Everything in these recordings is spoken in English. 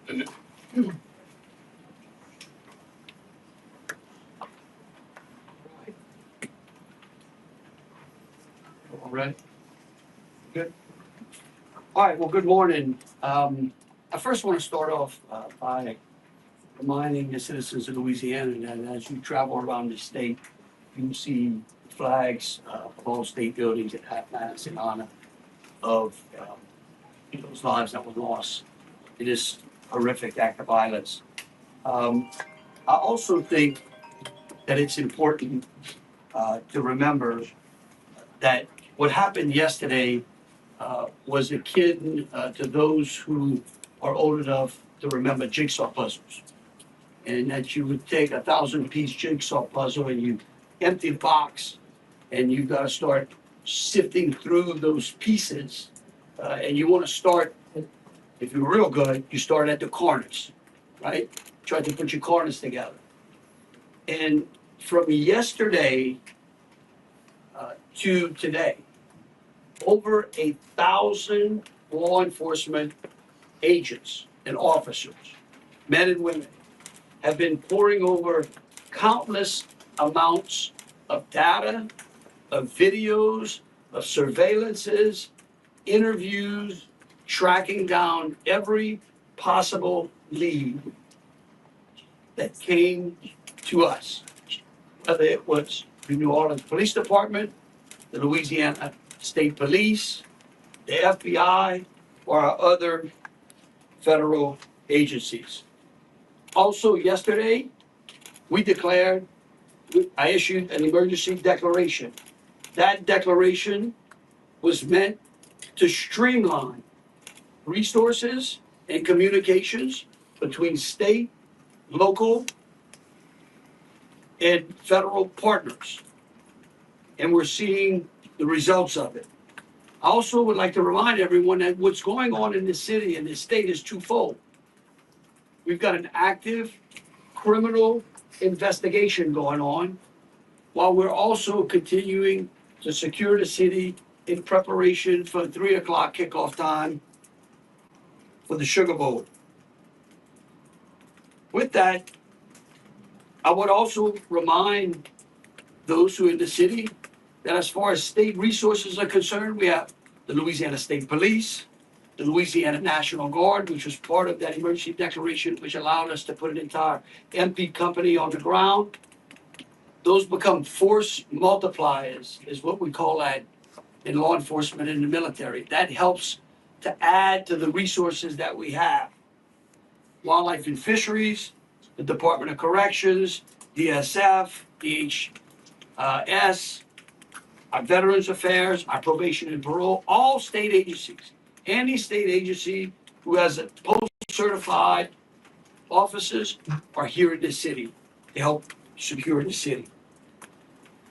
All right. Good. All right. Well, good morning. I first want to start off by reminding the citizens of Louisiana that as you travel around the state, you see flags of all state buildings that have mass in honor of those lives that were lost in this horrific act of violence. I also think that it's important to remember that what happened yesterday was akin to those who are old enough to remember jigsaw puzzles. And that you would take 1,000-piece jigsaw puzzle and you empty the box and you've got to start sifting through those pieces. And you want to start, if you're real good, you start at the corners, right? Try to put your corners together. And from yesterday to today, over 1,000 law enforcement agents and officers, men and women, have been pouring over countless amounts of data, of videos, of surveillances, interviews, tracking down every possible lead that came to us, whether it was the New Orleans Police Department, the Louisiana State Police, the FBI, or our other federal agencies. Also, yesterday, I issued an emergency declaration. That declaration was meant to streamline resources and communications between state, local, and federal partners. And we're seeing the results of it. I also would like to remind everyone that what's going on in this city and this state is twofold. We've got an active criminal investigation going on, while we're also continuing to secure the city in preparation for 3 o'clock kickoff time for the Sugar Bowl. With that, I would also remind those who are in the city that as far as state resources are concerned, we have the Louisiana State Police, the Louisiana National Guard, which was part of that emergency declaration, which allowed us to put an entire MP company on the ground. Those become force multipliers, is what we call that in law enforcement and the military. That helps to add to the resources that we have. Wildlife and Fisheries, the Department of Corrections, DSF, DHS, our Veterans Affairs, our Probation and Parole, all state agencies. Any state agency who has a post-certified officers are here in this city to help secure the city.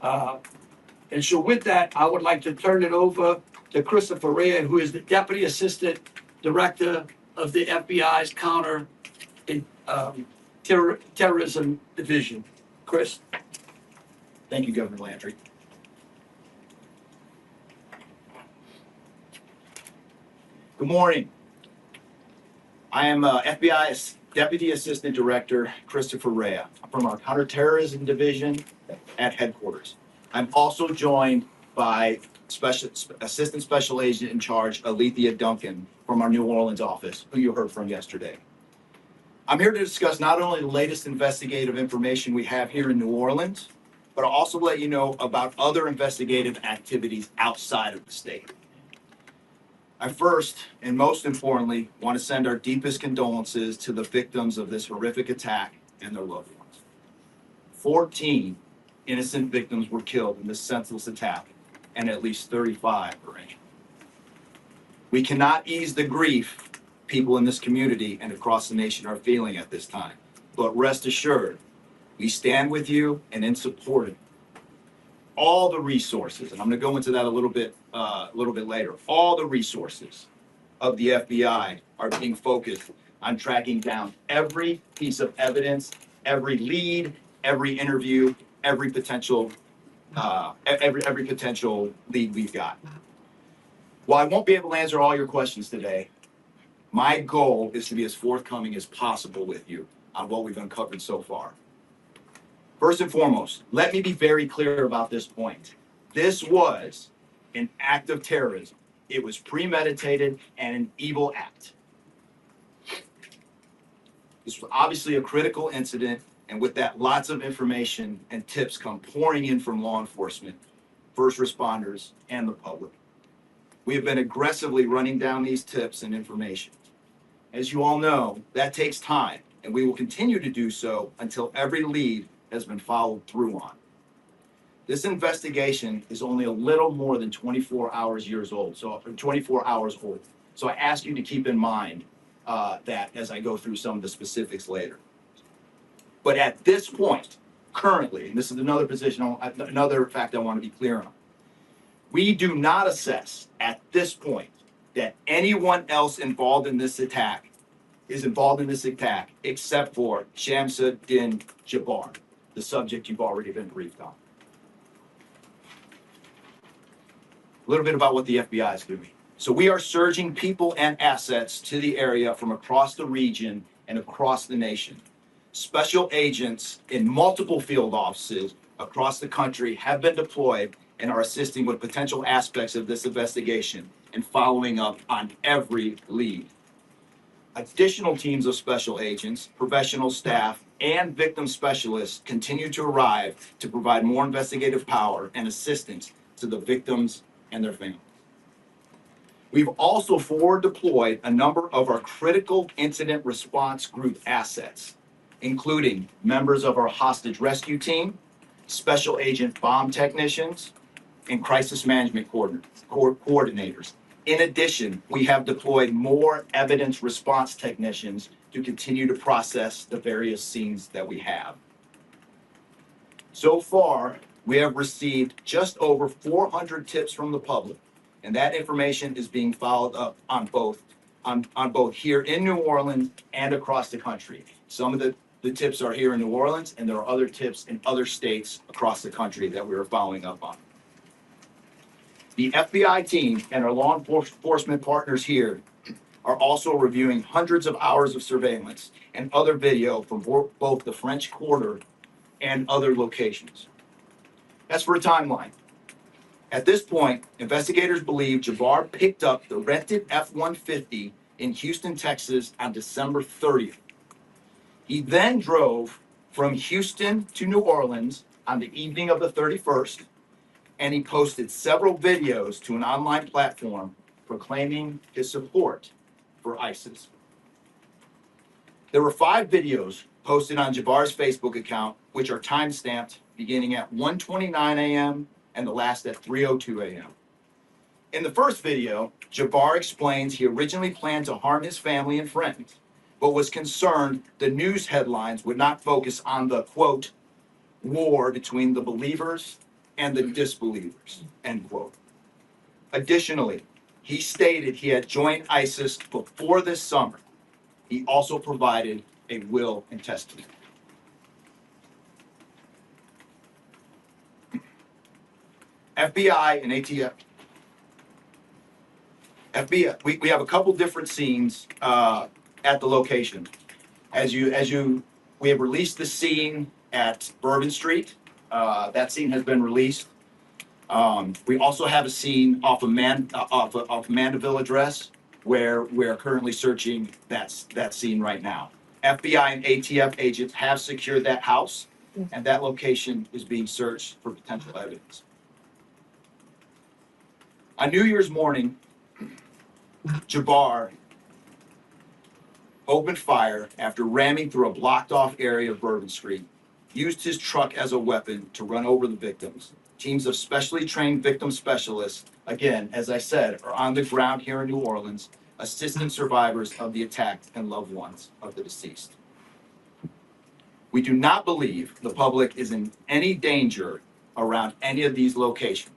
And so with that, I would like to turn it over to Christopher Rea, who is the Deputy Assistant Director of the FBI's Counter and Terrorism Division. Chris. Thank you, Governor Landry. Good morning. I am FBI Deputy Assistant Director Christopher Rea. I'm from our Counterterrorism Division at headquarters. I'm also joined by Assistant Special Agent in Charge Alethea Duncan from our New Orleans office, who you heard from yesterday. I'm here to discuss not only the latest investigative information we have here in New Orleans, but I'll also let you know about other investigative activities outside of the state. I first, and most importantly, want to send our deepest condolences to the victims of this horrific attack and their loved ones. 14 innocent victims were killed in this senseless attack, and at least 35 were injured. We cannot ease the grief people in this community and across the nation are feeling at this time, but rest assured, we stand with you and in support of you. All the resources, and I'm going to go into that a little bit later, all the resources of the FBI are being focused on tracking down every piece of evidence, every lead, every interview, every potential lead we've got. While I won't be able to answer all your questions today, My goal is to be as forthcoming as possible with you on what we've uncovered so far. First and foremost, let me be very clear about this point. This was an act of terrorism. It was premeditated and an evil act. This was obviously a critical incident, and with that, lots of information and tips come pouring in from law enforcement, first responders, and the public. We have been aggressively running down these tips and information. As you all know, that takes time, and we will continue to do so until every lead has been followed through on. This investigation is only a little more than 24 hours old. So I ask you to keep in mind that as I go through some of the specifics later. But at this point, currently, and this is another fact I want to be clear on, we do not assess at this point that anyone else involved in this attack except for Shamsuddin Jabbar, the subject you've already been briefed on. A little bit about what the FBI is doing. So we are surging people and assets to the area from across the region and across the nation. Special agents in multiple field offices across the country have been deployed and are assisting with potential aspects of this investigation and following up on every lead. Additional teams of special agents, professional staff, and victim specialists continue to arrive to provide more investigative power and assistance to the victims and their families. We've also forward deployed a number of our critical incident response group assets, including members of our hostage rescue team, special agent bomb technicians, and crisis management coordinators. In addition, we have deployed more evidence response technicians to continue to process the various scenes that we have. So far, we have received just over 400 tips from the public, and that information is being followed up on both here in New Orleans and across the country. Some of the tips are here in New Orleans, and there are other tips in other states across the country that we are following up on. The FBI team and our law enforcement partners here are also reviewing hundreds of hours of surveillance and other video from both the French Quarter and other locations. As for a timeline, at this point, investigators believe Jabbar picked up the rented F-150 in Houston, Texas on December 30th. He then drove from Houston to New Orleans on the evening of the 31st, and he posted several videos to an online platform proclaiming his support for ISIS. There were 5 videos posted on Jabbar's Facebook account, which are time-stamped beginning at 1:29 a.m. and the last at 3:02 a.m. In the first video, Jabbar explains he originally planned to harm his family and friends, but was concerned the news headlines would not focus on the, quote, war between the believers and the disbelievers, end quote. Additionally, he stated he had joined ISIS before this summer. He also provided a will and testament. FBI and ATF. We have a couple different scenes at the location. We have released the scene at Bourbon Street. That scene has been released. We also have a scene off of Mandeville Address, where we're currently searching that scene right now. FBI and ATF agents have secured that house, and that location is being searched for potential evidence. On New Year's morning, Jabbar opened fire after ramming through a blocked-off area of Bourbon Street, used his truck as a weapon to run over the victims. Teams of specially trained victim specialists, again, as I said, are on the ground here in New Orleans, assisting survivors of the attack and loved ones of the deceased. We do not believe the public is in any danger around any of these locations.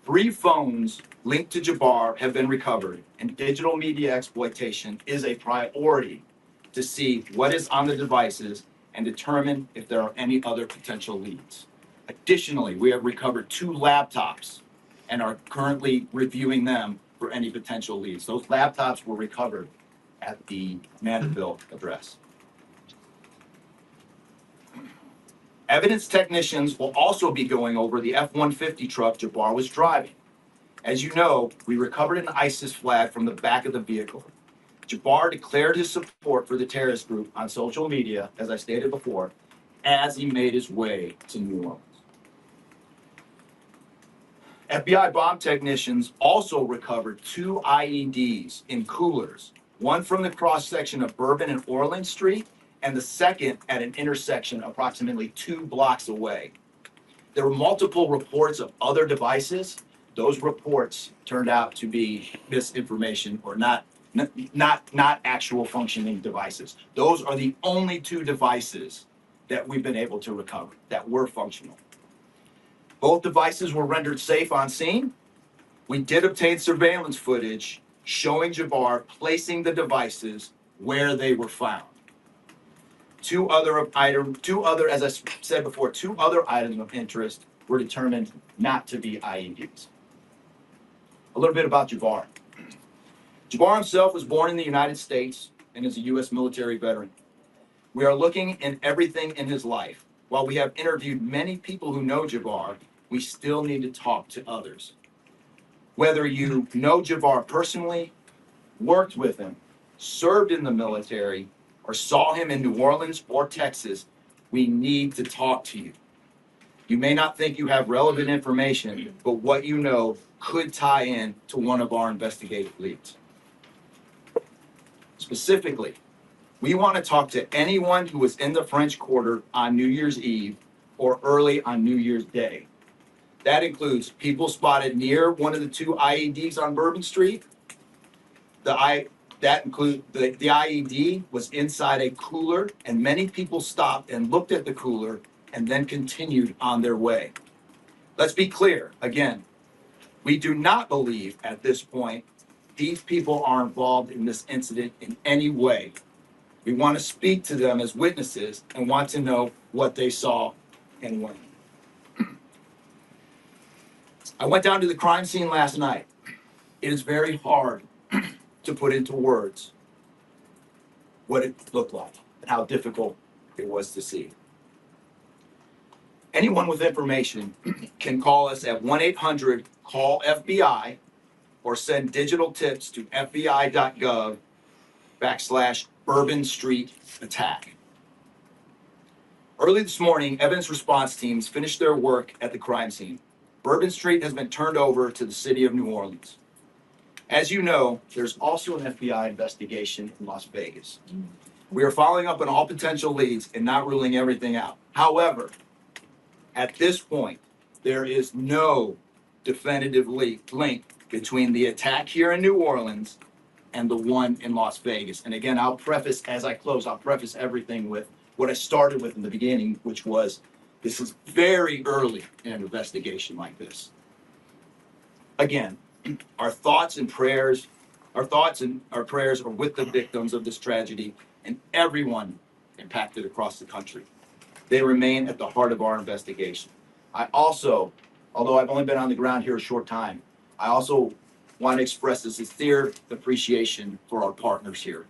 3 phones linked to Jabbar have been recovered, and digital media exploitation is a priority to see what is on the devices and determine if there are any other potential leads. Additionally, we have recovered 2 laptops and are currently reviewing them for any potential leads. Those laptops were recovered at the Mandeville address. Evidence technicians will also be going over the F-150 truck Jabbar was driving. As you know, we recovered an ISIS flag from the back of the vehicle. Jabbar declared his support for the terrorist group on social media, as I stated before, as he made his way to New Orleans. FBI bomb technicians also recovered 2 IEDs in coolers, one from the cross-section of Bourbon and Orleans Street, and the second at an intersection approximately 2 blocks away. There were multiple reports of other devices. Those reports turned out to be misinformation or not actual functioning devices. Those are the only 2 devices that we've been able to recover that were functional. Both devices were rendered safe on scene. We did obtain surveillance footage showing Jabbar placing the devices where they were found. 2 other, as I said before, 2 other items of interest were determined not to be IEDs. A little bit about Jabbar. Jabbar himself was born in the United States and is a U.S. military veteran. We are looking in everything in his life. While we have interviewed many people who know Jabbar, we still need to talk to others. Whether you know Jabbar personally, worked with him, served in the military, or saw him in New Orleans or Texas, we need to talk to you. You may not think you have relevant information, but what you know could tie in to one of our investigative leads. Specifically, we want to talk to anyone who was in the French Quarter on New Year's Eve or early on New Year's Day. That includes people spotted near one of the 2 IEDs on Bourbon Street. The IED was inside a cooler, and many people stopped and looked at the cooler and then continued on their way. Let's be clear, again, we do not believe at this point these people are involved in this incident in any way. We want to speak to them as witnesses and want to know what they saw and when. I went down to the crime scene last night. It is very hard to put into words what it looked like and how difficult it was to see. Anyone with information can call us at 1-800-CALL-FBI or send digital tips to fbi.gov/Bourbon Street attack. Early this morning, evidence response teams finished their work at the crime scene. Bourbon Street has been turned over to the city of New Orleans. As you know, there's also an FBI investigation in Las Vegas. We are following up on all potential leads and not ruling everything out. However, at this point, there is no definitive link between the attack here in New Orleans and the one in Las Vegas. And again, as I close, I'll preface everything with what I started with in the beginning, which was this is very early in an investigation like this. Again, our thoughts and prayers are with the victims of this tragedy and everyone impacted across the country. They remain at the heart of our investigation. I also, although I've only been on the ground here a short time, I also want to express a sincere appreciation for our partners here,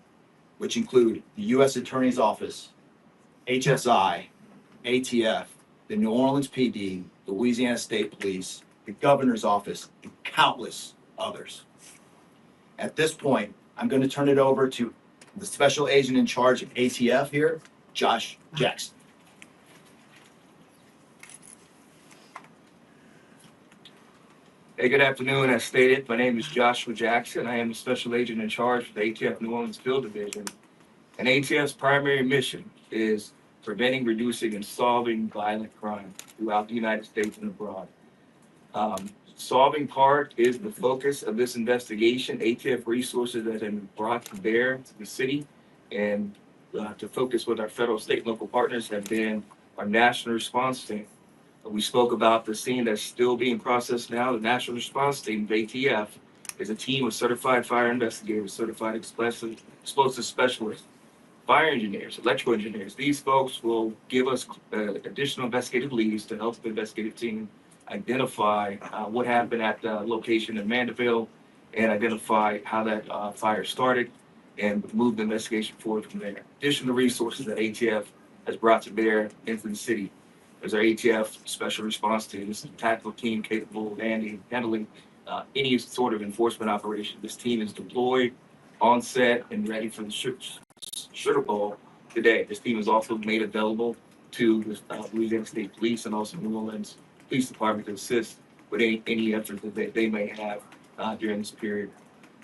which include the U.S. Attorney's Office, HSI, ATF, the New Orleans PD, the Louisiana State Police, the Governor's Office, and countless others. At this point, I'm going to turn it over to the Special Agent in charge of ATF here, Josh Jackson. Hey, good afternoon. As stated, my name is Joshua Jackson. I am the Special Agent in charge for the ATF New Orleans Field Division. And ATF's primary mission is preventing, reducing, and solving violent crime throughout the United States and abroad. Solving part is the focus of this investigation. ATF resources that have been brought to bear to the city and to focus with our federal, state, and local partners have been our national response team. We spoke about the scene that's still being processed now. The national response team, the ATF, is a team of certified fire investigators, certified explosive specialists, fire engineers, electrical engineers. These folks will give us additional investigative leads to help the investigative team identify what happened at the location in Mandeville and identify how that fire started and move the investigation forward from there. Additional resources that ATF has brought to bear into the city. There's our ATF Special Response Team. This is a tactical team capable of handling any sort of enforcement operation. This team is deployed on set and ready for the Sugar Bowl today. This team is also made available to the Louisiana State Police and also New Orleans Police Department to assist with any efforts that they may have during this period.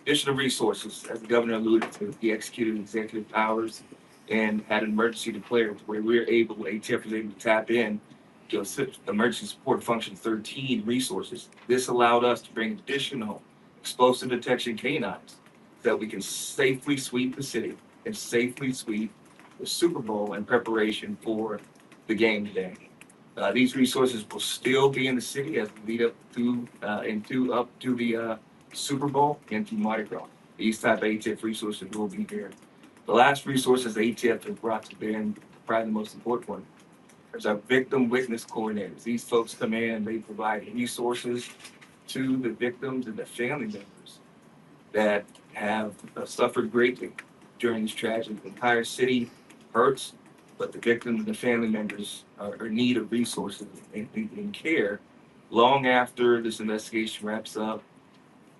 Additional resources, as the governor alluded to, he executed executive powers and had an emergency declared where ATF was able to tap in to assist Emergency Support Function 13 resources. This allowed us to bring additional explosive detection canines so that we can safely sweep the city and safely sweep the Super Bowl in preparation for the game today. These resources will still be in the city as we lead up to the Super Bowl and to Mardi Gras. These type of ATF resources will be there. The last resources the ATF has brought to bear, and probably the most important one, is our victim witness coordinators. These folks come in and they provide resources to the victims and the family members that have suffered greatly during this tragedy. The entire city hurts, but the victims and the family members are in need of resources and care long after this investigation wraps up.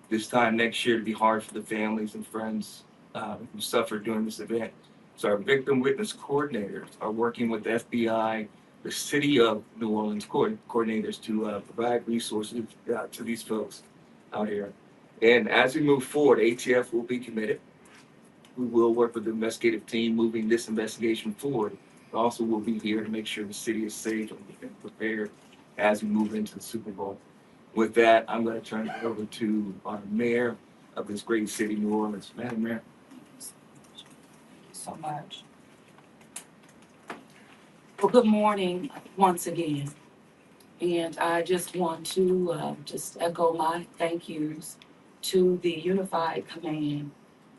This time next year, to be hard for the families and friends who suffered during this event. So our victim witness coordinators are working with the FBI, the City of New Orleans coordinators to provide resources to these folks out here. And as we move forward, ATF will be committed. We will work with the investigative team moving this investigation forward. But also, we'll be here to make sure the city is safe and prepared as we move into the Super Bowl. With that, I'm going to turn it over to our mayor of this great city, New Orleans. Madam Mayor. Thank you so much. Well, good morning once again. And I just want to just echo my thank yous to the unified command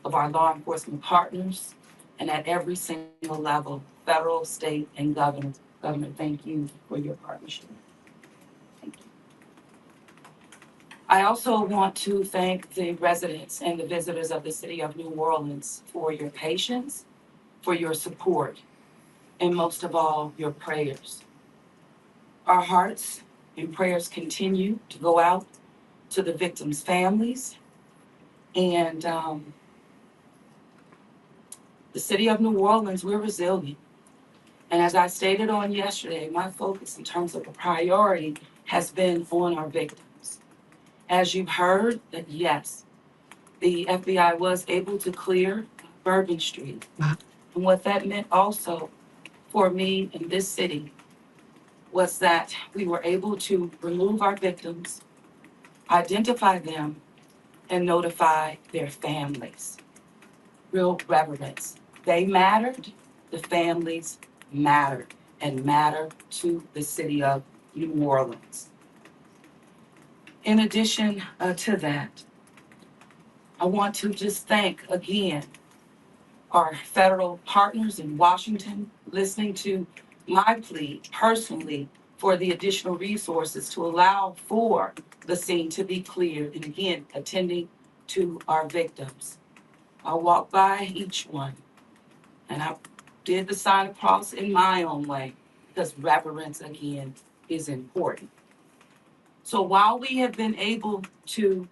of our law enforcement partners and at every single level, federal, state, and government. Government, thank you for your partnership. Thank you. I also want to thank the residents and the visitors of the city of New Orleans for your patience, for your support, and most of all, your prayers. Our hearts and prayers continue to go out to the victims' families. And the city of New Orleans, we're resilient. And as I stated on yesterday, my focus in terms of a priority has been on our victims. As you've heard, that yes, the FBI was able to clear Bourbon Street. And what that meant also for me in this city was that we were able to remove our victims, identify them, and notify their families. Real reverence. They mattered, the families mattered, and matter to the city of New Orleans. In addition to that, I want to just thank again our federal partners in Washington, listening to my plea personally for the additional resources to allow for the scene to be cleared, and again, attending to our victims. I walked by each one and I did the sign of cross in my own way because reverence again is important. So while we have been able to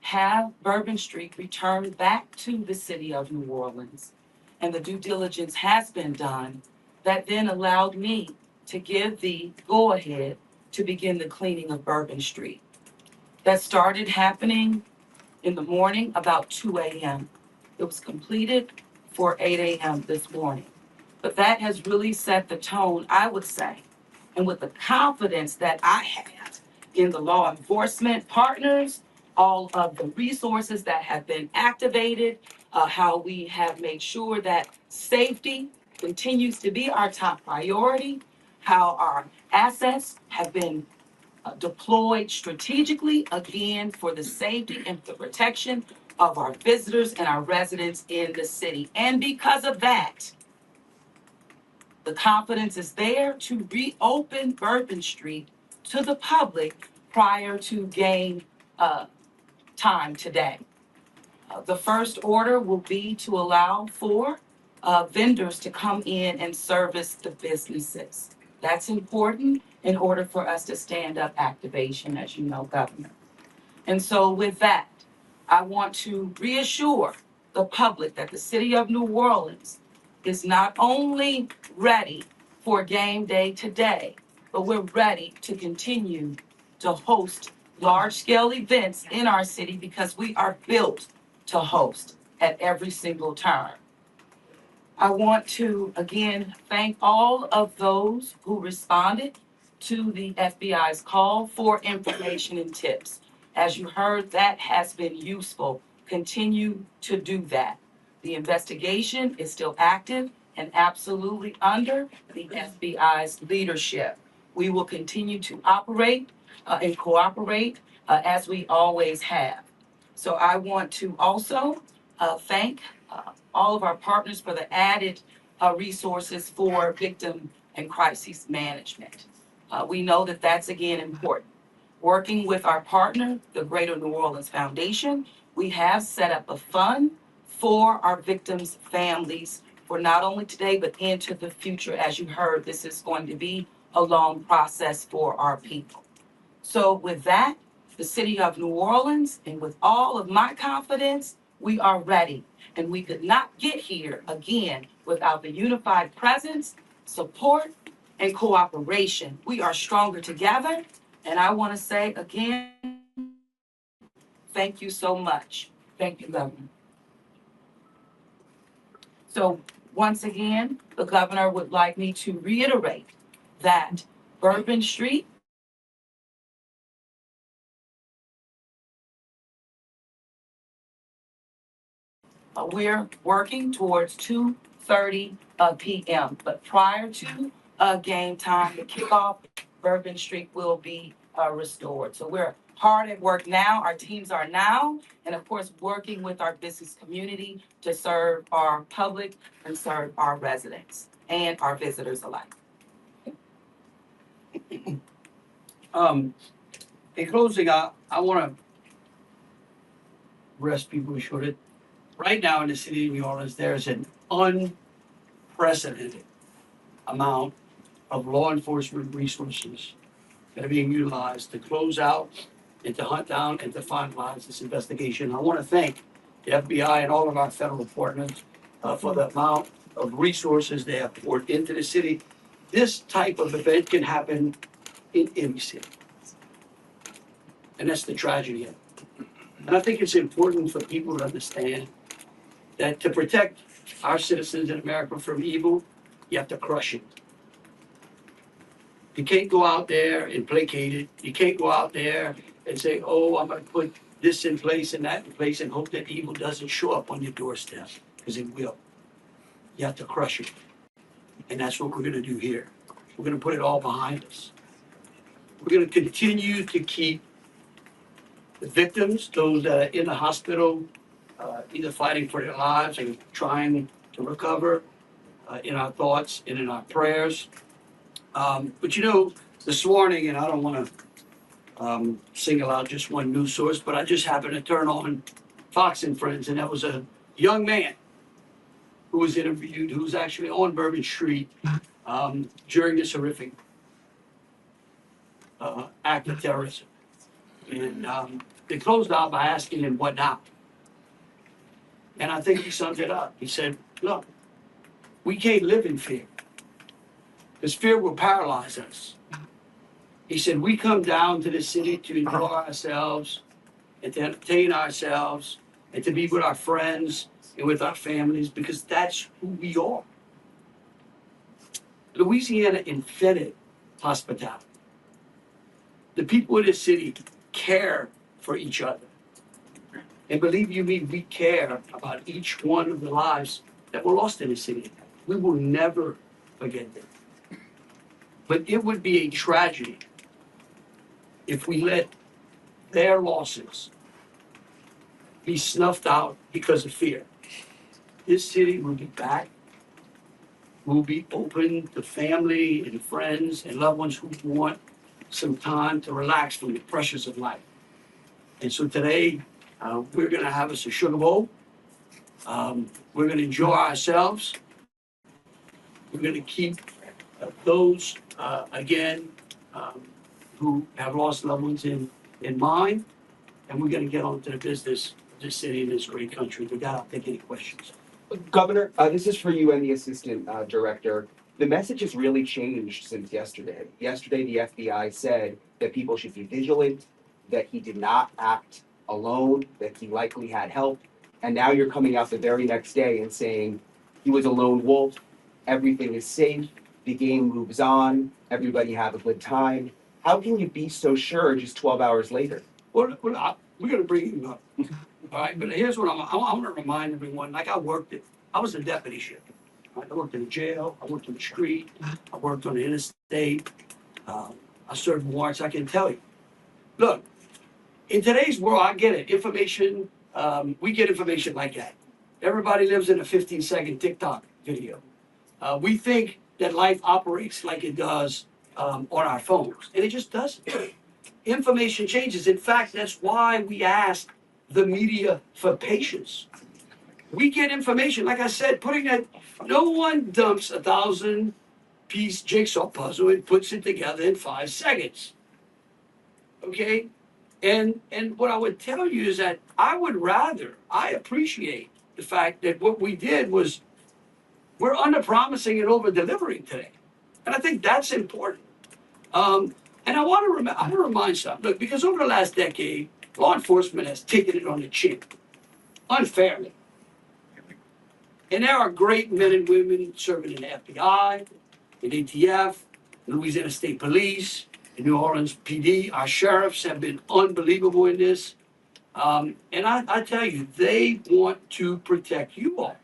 have Bourbon Street returned back to the city of New Orleans, and the due diligence has been done, that then allowed me to give the go-ahead to begin the cleaning of Bourbon Street. That started happening in the morning about 2 a.m. It was completed for 8 a.m. this morning. But that has really set the tone, I would say, and with the confidence that I have in the law enforcement partners, all of the resources that have been activated, how we have made sure that safety continues to be our top priority, how our assets have been deployed strategically, again, for the safety and the protection of our visitors and our residents in the city. And because of that, the confidence is there to reopen Bourbon Street to the public prior to game time today. The first order will be to allow for vendors to come in and service the businesses. That's important in order for us to stand up activation, as you know, Governor. And so with that, I want to reassure the public that the city of New Orleans is not only ready for game day today, but we're ready to continue to host large-scale events in our city because we are built to host at every single turn. I want to again thank all of those who responded to the FBI's call for information and tips. As you heard, that has been useful. Continue to do that. The investigation is still active and absolutely under the FBI's leadership. We will continue to operate and cooperate as we always have. So I want to also thank all of our partners for the added resources for victim and crisis management. We know that that's again important. Working with our partner, the Greater New Orleans Foundation, we have set up a fund for our victims' families for not only today, but into the future. As you heard, this is going to be a long process for our people. So with that, the city of New Orleans, and with all of my confidence, we are ready. And we could not get here again without the unified presence, support, and cooperation. We are stronger together. And I want to say again, thank you so much. Thank you, Governor. So once again, the governor would like me to reiterate that Bourbon Street we're working towards 2:30 p.m. But prior to game time, the kickoff, Bourbon Street will be restored. So we're hard at work now. Our teams are now, and of course, working with our business community to serve our public and serve our residents and our visitors alike. In closing, I want to rest people assured. Right now in the city of New Orleans, there's an unprecedented amount of law enforcement resources that are being utilized to close out and to hunt down and to finalize this investigation. I want to thank the FBI and all of our federal partners for the amount of resources they have poured into the city. This type of event can happen in any city. And that's the tragedy of it. And I think it's important for people to understand that to protect our citizens in America from evil, you have to crush it. You can't go out there and placate it. You can't go out there and say, oh, I'm going to put this in place and that in place and hope that evil doesn't show up on your doorstep, because it will. You have to crush it. And that's what we're going to do here. We're going to put it all behind us. We're going to continue to keep the victims, those that are in the hospital, either fighting for their lives or trying to recover, in our thoughts and in our prayers. But you know, this morning, and I don't want to single out just one news source, but I just happened to turn on Fox and Friends, and that was a young man who was interviewed, who was actually on Bourbon Street during this horrific act of terrorism. And they closed out by asking him, what now? And I think he summed it up. He said, look, we can't live in fear, because fear will paralyze us. He said, we come down to the city to enjoy ourselves and to entertain ourselves and to be with our friends and with our families, because that's who we are. Louisiana invented hospitality. The people of this city care for each other. And believe you me, we care about each one of the lives that were lost in the city. We will never forget them. But it would be a tragedy if we let their losses be snuffed out because of fear. This city will be back. We'll be open to family and friends and loved ones who want some time to relax from the pressures of life. And so today, We're gonna have us a sugar bowl. We're gonna enjoy ourselves. We're gonna keep those, again, who have lost loved ones in mind. And we're gonna get on to the business of this city and this great country. With that, I'll take any questions. Governor, this is for you and the assistant director. The message has really changed since yesterday. Yesterday, the FBI said that people should be vigilant, that he did not act alone, that he likely had help. And now you're coming out the very next day and saying he was a lone wolf, everything is safe, the game moves on, everybody have a good time. How can you be so sure just 12 hours later? We're gonna bring him up. All right, but here's what I want to remind everyone, like I was a deputy sheriff. I worked in the jail, I worked in the street, I worked on the interstate, I served warrants, I can tell you. Look, in today's world, I get it, information, we get information like that. Everybody lives in a 15-second TikTok video. We think that life operates like it does on our phones, and it just doesn't. Information changes. In fact, that's why we ask the media for patience. We get information, like I said, no one dumps 1,000-piece jigsaw puzzle and puts it together in 5 seconds. Okay? And what I would tell you is that I appreciate the fact that what we did was we're under-promising and over-delivering today. And I think that's important. And I want to remind something. Look, because over the last decade, law enforcement has taken it on the chin, unfairly. And there are great men and women serving in the FBI, in ATF, Louisiana State Police, in New Orleans PD. Our sheriffs have been unbelievable in this. And I tell you, they want to protect you all.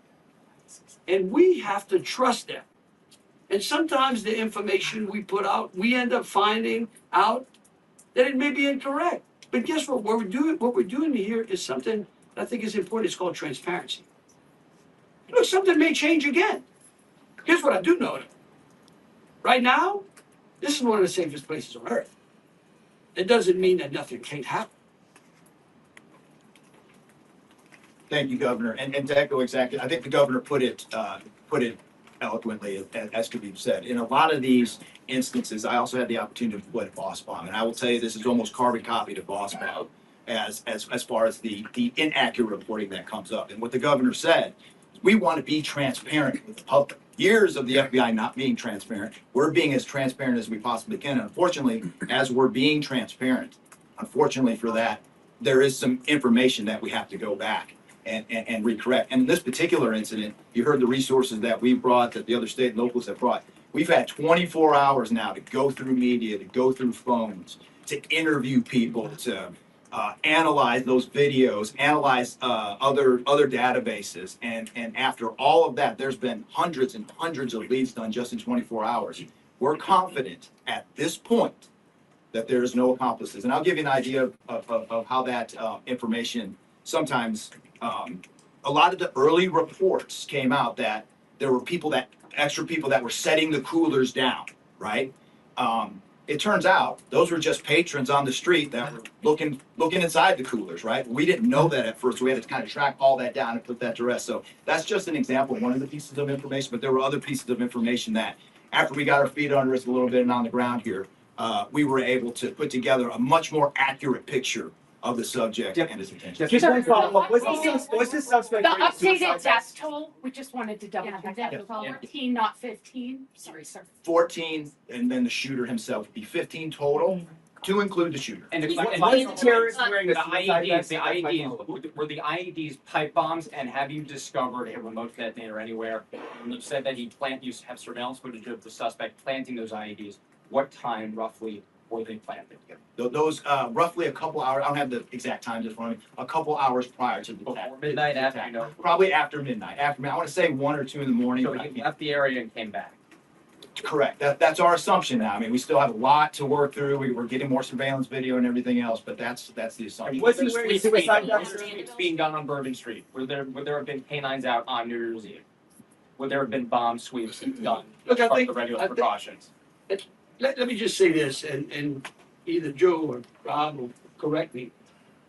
And we have to trust them. And sometimes the information we put out, we end up finding out that it may be incorrect. But guess what? What we're doing here is something that I think is important. It's called transparency. Look, something may change again. Here's what I do know. Right now, this is one of the safest places on earth. It doesn't mean that nothing can't happen. Thank you, Governor. And to echo exactly, I think the governor put it eloquently, as could be said. In a lot of these instances, I also had the opportunity to play Boss Bomb, and I will tell you this is almost carbon copy to Boss Bomb as far as the inaccurate reporting that comes up. And what the governor said, we want to be transparent with the public. Years of the FBI not being transparent, we're being as transparent as we possibly can. And unfortunately, as we're being transparent, unfortunately for that, there is some information that we have to go back and recorrect. And in this particular incident, you heard the resources that we brought, that the other state and locals have brought. We've had 24 hours now to go through media, to go through phones, to interview people, to analyze those videos, analyze other databases. And after all of that, there's been hundreds and hundreds of leads done just in 24 hours. We're confident at this point that there is no accomplices. And I'll give you an idea of how that information sometimes, a lot of the early reports came out that there were extra people that were setting the coolers down, right? It turns out those were just patrons on the street that were looking inside the coolers, right? We didn't know that at first. We had to kind of track all that down and put that to rest. So that's just an example, one of the pieces of information, but there were other pieces of information that after we got our feet under us a little bit and on the ground here, we were able to put together a much more accurate picture of the subject and his intention. Just one follow-up. Was this suspect? The bringing updated suicide death toll, we just wanted to double check that. Yeah. 14, not 15. Sorry, sir. 14, and then the shooter himself would be 15 total, to include the shooter. And He's the Was the terrorist wearing a the suicide vest? IEDs, were the IEDs pipe bombs, and have you discovered a remote detonator anywhere? And you said that you have surveillance footage of the suspect planting those IEDs. What time roughly were they planted? Those roughly a couple hours, I don't have the exact times in front of me, a couple hours prior to the Before attack. midnight, after, you know? Probably after midnight. I want to say 1 or 2 in the morning. So you left the area and came back. Correct. That's our assumption now. I mean, we still have a lot to work through. We're getting more surveillance video and everything else, but that's the assumption. Was he wearing a suicide vest? It's being done on Bourbon Street. Would there have been canines out on New Year's Eve? Would there have been bomb sweeps done? Look, I Part of think- the regular I think- precautions. Let me just say this, and either Joe or Rob will correct me.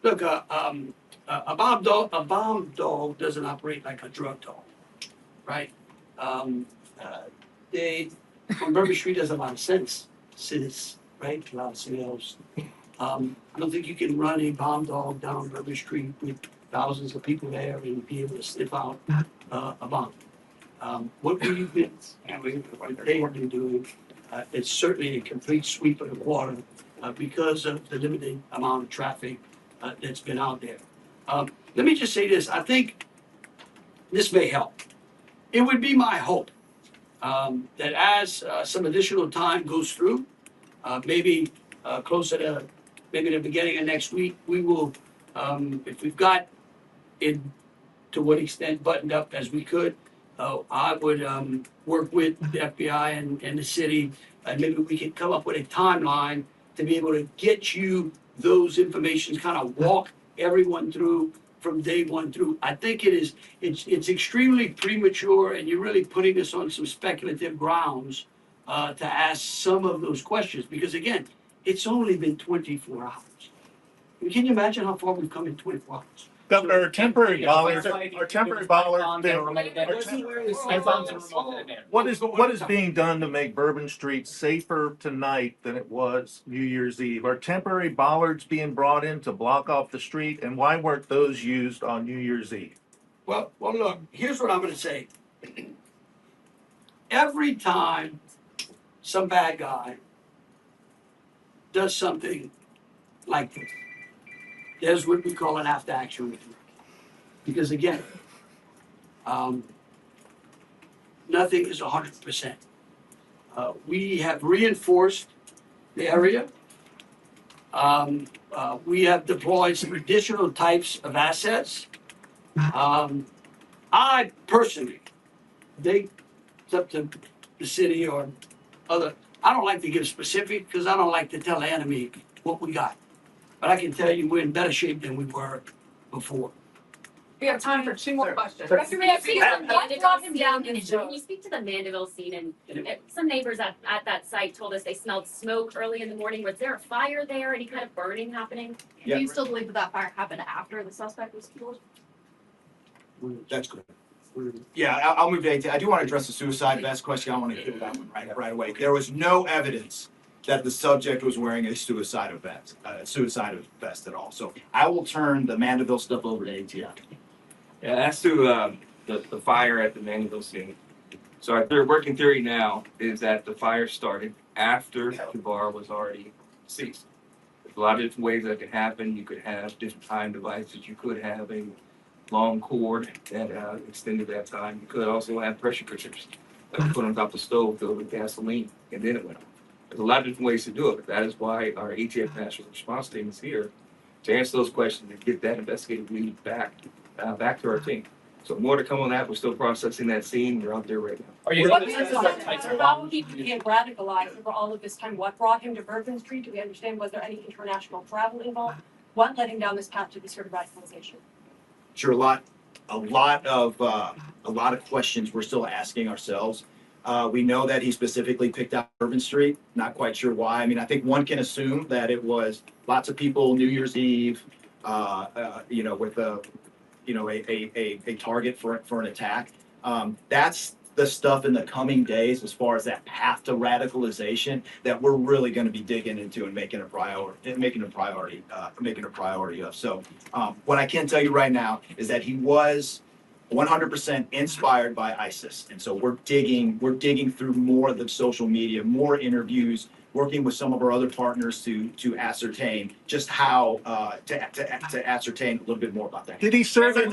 Look, A bomb dog doesn't operate like a drug dog, right? Um, they, on Bourbon Street has a lot of sense, right? A lot of smells. I don't think you can run a bomb dog down Bourbon Street with thousands of people there and be able to sniff out a bomb. What we've been doing, what they have been doing, is certainly a complete sweep of the water because of the limited amount of traffic that's been out there. Let me just say this, I think this may help. It would be my hope that as some additional time goes through, maybe closer to maybe the beginning of next week, we will, if we've got it to what extent buttoned up as we could, I would work with the FBI and the city, and maybe we could come up with a timeline to be able to get you those information, kind of walk everyone through from day one through. I think it's extremely premature, and you're really putting us on some speculative grounds to ask some of those questions, because again, it's only been 24 hours. Can you imagine how far we've come in 24 hours? Governor, are temporary bollards, what is being done to make Bourbon Street safer tonight than it was New Year's Eve? Are temporary bollards being brought in to block off the street, and why weren't those used on New Year's Eve? Well, look, here's what I'm gonna say. Every time some bad guy does something like this, there's what we call an after action review. Because again, nothing is 100%. We have reinforced the area. We have deployed some additional types of assets. I personally think it's up to the city or other. I don't like to give specific because I don't like to tell the enemy what we got. But I can tell you we're in better shape than we were before. We have time for 2 more questions. Dr. Mayor, please, What brought him down in Can you speak to the Mandeville scene? And some neighbors at that site told us they smelled smoke early in the morning. Was there a fire there? Any kind of burning happening? Yeah. Do you still believe that that fire happened after the suspect was killed? That's good. Yeah, I'll move to 18. I do want to address the suicide vest question. I want to kill that one right away. There was no evidence that the subject was wearing a suicide vest at all. So I will turn the Mandeville stuff over to ATF. Yeah, as to the fire at the Mandeville scene. So our working theory now is that the fire started after the bar was already ceased. There's a lot of different ways that can happen. You could have different time devices. You could have a long cord that extended that time. You could also have pressure cookers that were put on top of the stove filled with gasoline, and then it went on. There's a lot of different ways to do it. That is why our ATF National Response Team is here to answer those questions and get that investigative lead back to our team. So more to come on that. We're still processing that scene. We're out there right now. Are you? What about he became radicalized over all of this time? What brought him to Bourbon Street? Do we understand? Was there any international travel involved? What led him down this path to this sort of radicalization? Sure, a lot of questions we're still asking ourselves. We know that he specifically picked out Bourbon Street. Not quite sure why. I mean, I think one can assume that it was lots of people New Year's Eve, with a target for an attack. That's the stuff in the coming days as far as that path to radicalization that we're really going to be digging into and making a priority of. So what I can tell you right now is that he was 100% inspired by ISIS, and so we're digging through more of the social media, more interviews, working with some of our other partners to ascertain just how to ascertain a little bit more about that. Did he serve in